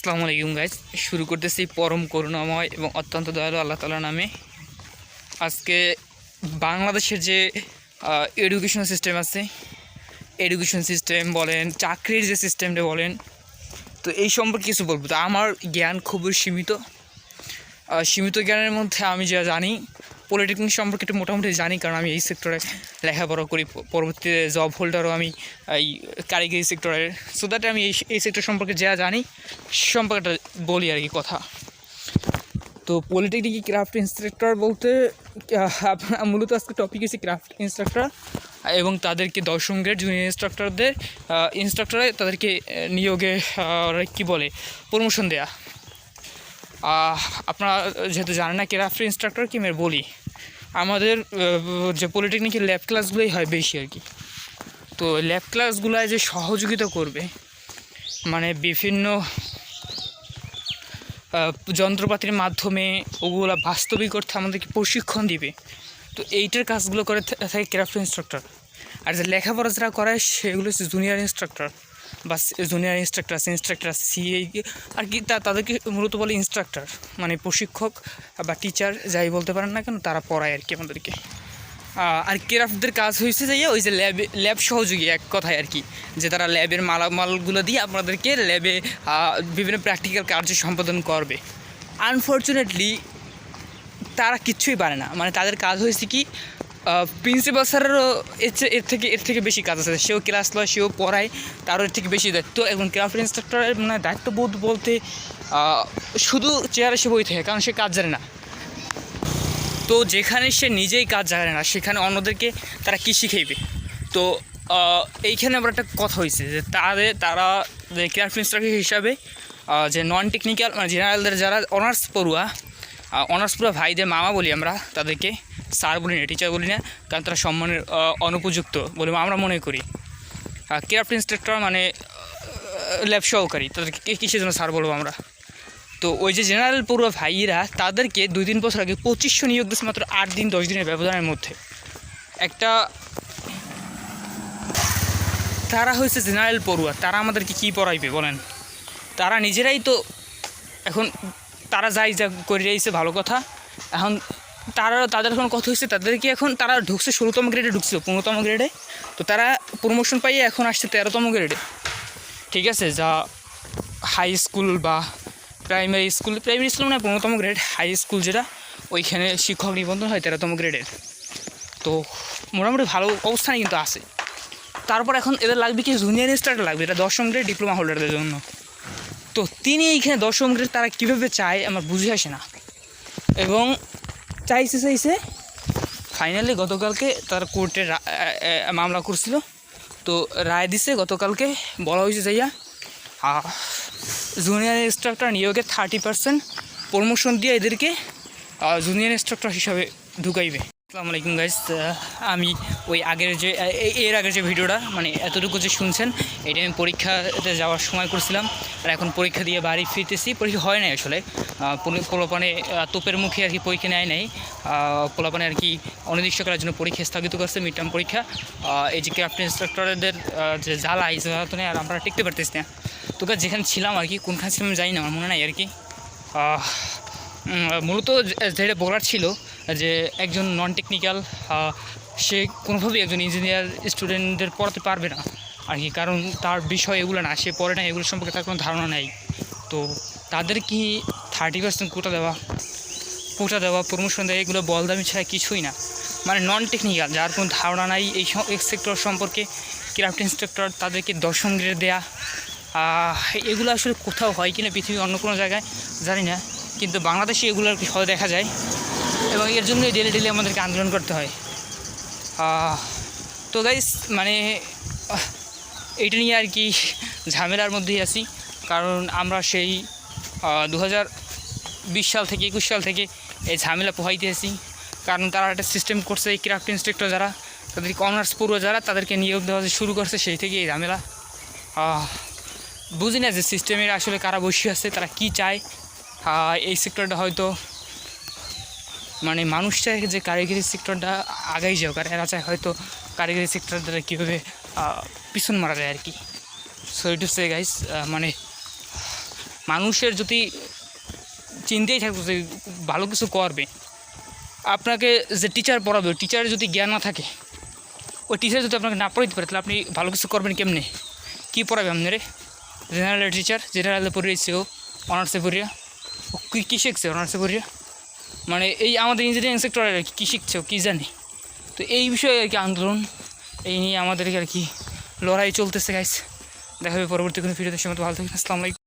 আসসালামু আলাইকুম গাইজ, শুরু করতেছি পরম করুণাময় এবং অত্যন্ত দয়ালু আল্লাহ তাআলার নামে। আজকে বাংলাদেশের যে এডুকেশন সিস্টেম আছে, এডুকেশন সিস্টেম বলেন, চাকরির যে সিস্টেমটা বলেন, তো এই সম্পর্কে কিছু বলবো। তো আমার জ্ঞান খুবই সীমিত জ্ঞানের মধ্যে আমি যা জানি, পলিটেকনিক সম্পর্কে একটু মোটামুটি জানি, কারণ আমি এই সেক্টরে লেখাপড়া করি, পরবর্তীতে জব হোল্ডারও আমি এই কারিগরি সেক্টরের। সো দ্যাট আমি এই সেক্টর সম্পর্কে যা জানি সে সম্পর্কে একটা বলি আর কি কথা। তো পলিটেকনিক ক্রাফট ইন্সট্রাক্টর বলতে মূলত আজকে টপিক হচ্ছে ক্রাফট ইন্সট্রাক্টর এবং তাদেরকে দশম গ্রেড জুনিয়র ইন্সট্রাক্টরে তাদেরকে নিয়োগে কী বলে প্রমোশন দেয়া। আপনারা যেহেতু জানেন না ক্রাফট ইন্সট্রাক্টর কি আমি বলি, আমাদের যে পলিটেকনিকের ল্যাব ক্লাসগুলোই হয় বেশি আর কি। তো ল্যাব ক্লাসগুলোয় যে সহযোগিতা করবে, মানে বিভিন্ন যন্ত্রপাতির মাধ্যমে ওগুলো বাস্তবিক অর্থে আমাদেরকে প্রশিক্ষণ দিবে। তো এইটার কাজগুলো করে থাকে ক্রাফট ইন্সট্রাক্টর। আর যে লেখাপড়া যারা করায় সেগুলো হচ্ছে জুনিয়র ইন্সট্রাক্টর বা জুনিয়র ইন্সট্রাক্টর সিএ আর কি, তাদেরকে মূলত বলে ইন্সট্রাক্টর, মানে প্রশিক্ষক বা টিচার যাই বলতে পারেন না কেন, তারা পড়ায় আর কি আমাদেরকে। আর ক্রাফটদের কাজ হয়েছে যে ওই যে ল্যাব সহযোগী এক কথায় আর কি, যে তারা ল্যাবের মালামালগুলো দিয়ে আপনাদেরকে ল্যাবে বিভিন্ন প্র্যাকটিক্যাল কার্য সম্পাদন করবে। আনফর্চুনেটলি তারা কিচ্ছুই পারে না, মানে তাদের কাজ হয়েছে কি, প্রিন্সিপাল স্যারেরও এর থেকে বেশি কাজ আছে, সেও ক্লাস লয়, সেও পড়ায়, তারও এর থেকে বেশি দায়িত্ব। এবং ক্রাফট ইন্সট্রাক্টরের মানে দায়িত্ববোধ বলতে শুধু চেয়ারে সে বই থাকে, কারণ সে কাজ জানে না। তো যেখানে সে নিজেই কাজ জানে না সেখানে অন্যদেরকে তারা কী শিখাইবে। তো এইখানে আবার একটা কথা হয়েছে যে তারা যে ক্রাফট ইন্সট্রাক্টর হিসাবে যে নন টেকনিক্যাল মানে জেনারেলদের যারা অনার্স পড়ুয়া ভাইদের মামা বলি আমরা, তাদেরকে স্যার বলি না, টিচার বলি না, কারণ তারা সম্মানের অনুপযুক্ত বলে আমরা মনে করি। ক্রাফট ইন্সট্রাক্টর মানে ল্যাব সহকারী, তাদেরকে কিসের জন্য স্যার বলবো আমরা। তো ওই যে জেনারেল পড়ুয়া ভাইয়েরা তাদেরকে 2-3 বছর আগে 2500 নিয়োগ দিচ্ছে মাত্র 8 দিন 10 দিনের ব্যবধানের মধ্যে। একটা তারা হয়েছে জেনারেল পড়ুয়া, তারা আমাদেরকে কী পড়াইবে বলেন? তারা নিজেরাই তো এখন তারা যা করে যাইছে ভালো কথা। এখন তাদের এখন কথা হয়েছে, তাদেরকে এখন তারা ঢুকছে 16তম গ্রেডে, ঢুকছিল 15তম গ্রেডে, তো তারা প্রমোশন পাইয়ে এখন আসছে 13তম গ্রেডে। ঠিক আছে, যা হাই স্কুল বা প্রাইমারি স্কুল মানে 15তম গ্রেড, হাই স্কুল যেটা ওইখানে শিক্ষক নিবন্ধন হয় 13তম গ্রেডের। তো মোটামুটি ভালো অবস্থানে কিন্তু আছে। তারপর এখন এদের লাগবে কি, জুনিয়র ইন্সট্রাক্টর লাগবে, এটা 10ম গ্রেড ডিপ্লোমা হোল্ডারদের জন্য। তো তিনি এইখানে 10ম গ্রেড তারা কীভাবে চায় আমার বুঝে আসে না। এবং চাইছে ফাইনালি গতকালকে তার কোর্টে মামলা করছিল, তো রায় দিছে গতকালকে। বলা হয়েছে যাইয়া জুনিয়র ইন্সট্রাক্টর নিয়োগে 30% প্রমোশন দিয়ে এদেরকে জুনিয়র ইন্সট্রাক্টর হিসাবে ঢুকাইবে। আসসালামু আলাইকুম গাইস, আমি ওই এর আগের যে ভিডিওটা মানে এতটুকু যে শুনছেন, এটা আমি পরীক্ষাতে যাওয়ার সময় করছিলাম। আর এখন পরীক্ষা দিয়ে বাড়ি ফিরতেছি। পরীক্ষা হয় নাই আসলে, পোলাপানে তোপের মুখে আর কি পরীক্ষা নেয় নাই। পোলাপানে আর কি অনির্দিষ্টকালের জন্য পরীক্ষা স্থগিত করছে, মিড টার্ম পরীক্ষা। এই যে ক্রাফট ইন্সট্রাক্টরদের যে জ্বালা, এই জ্বালাতনে আর আমরা টিকতে পারতেছি না। তো যেখানে ছিলাম আর কি, কোনখানে ছিলাম জানি না, আমার মনে নাই আর কি। মূলত যেটা বলার ছিল যে একজন নন টেকনিক্যাল সে কোনোভাবেই একজন ইঞ্জিনিয়ার স্টুডেন্টদের পড়াতে পারবে না আর কি, কারণ তার বিষয় এগুলো না, সে পড়ে না, এগুলো সম্পর্কে তার কোনো ধারণা নেই। তো তাদের কি 30% কোটা দেওয়া প্রমোশন দেওয়া, এগুলো বলদামি ছাড়া কিছুই না। মানে নন টেকনিক্যাল যার কোনো ধারণা নাই এই সেক্টর সম্পর্কে, ক্রাফট ইন্সট্রাক্টর তাদেরকে 10ম গ্রেড দেয়া, এগুলো আসলে কোথাও হয় কিনা পৃথিবীর অন্য কোনো জায়গায় জানি না, কিন্তু বাংলাদেশে এগুলো আর কি হয় দেখা যায়। এবং এর জন্যই ডেলি আমাদেরকে আন্দোলন করতে হয়। তো গাইস মানে এইটা নিয়ে আর কি ঝামেলার মধ্যেই আছি, কারণ আমরা সেই 2020 সাল থেকে 21 সাল থেকে এই ঝামেলা পোহাইতে আছি। কারণ তারা একটা সিস্টেম করছে, এই ক্রাফট ইন্সট্রাক্টর যারা তাদেরকে অনার্স পড়ুয়া যারা তাদেরকে নিয়োগ দেওয়া শুরু করছে, সেই থেকে এই ঝামেলা। বুঝি না যে সিস্টেমের আসলে কারা বসে আছে, তারা কি চায়। এই সেক্টরটা হয়তো মানে মানুষ চায় যে কারিগরি সেক্টরটা আগেই যাও, আর এরা চায় হয়তো কারিগরি সেক্টর দ্বারা কীভাবে পিছন মারা যায় আর কি। So it to say guys, মানে মানুষের যদি চিন্তাই থাকতো যে ভালো কিছু করবে, আপনাকে যে টিচার পড়াবে ওই টিচারের যদি জ্ঞান না থাকে, ওই টিচার যদি আপনাকে না পড়াইতে পারে, তাহলে আপনি ভালো কিছু করবেন কেমনে? কী পড়াবে আপনারে? জেনারেল টিচার জেনারেলে পড়িয়েছে ও, অনার্সে পড়িয়া ও কী শিখছে অনার্সে পড়িয়া? মানে এই আমাদের ইঞ্জিনিয়ারিং সেক্টরে আর কি কী শিখছে ও কী জানি। তো এই বিষয়ে আর কি আন্দোলন, এই নিয়ে আমাদেরকে আর কি লড়াই চলতেছে গাইস। দেখা হবে পরবর্তী কোনো ভিডিওতে, সময় ভালো থাকবেন। আসসালামু আলাইকুম।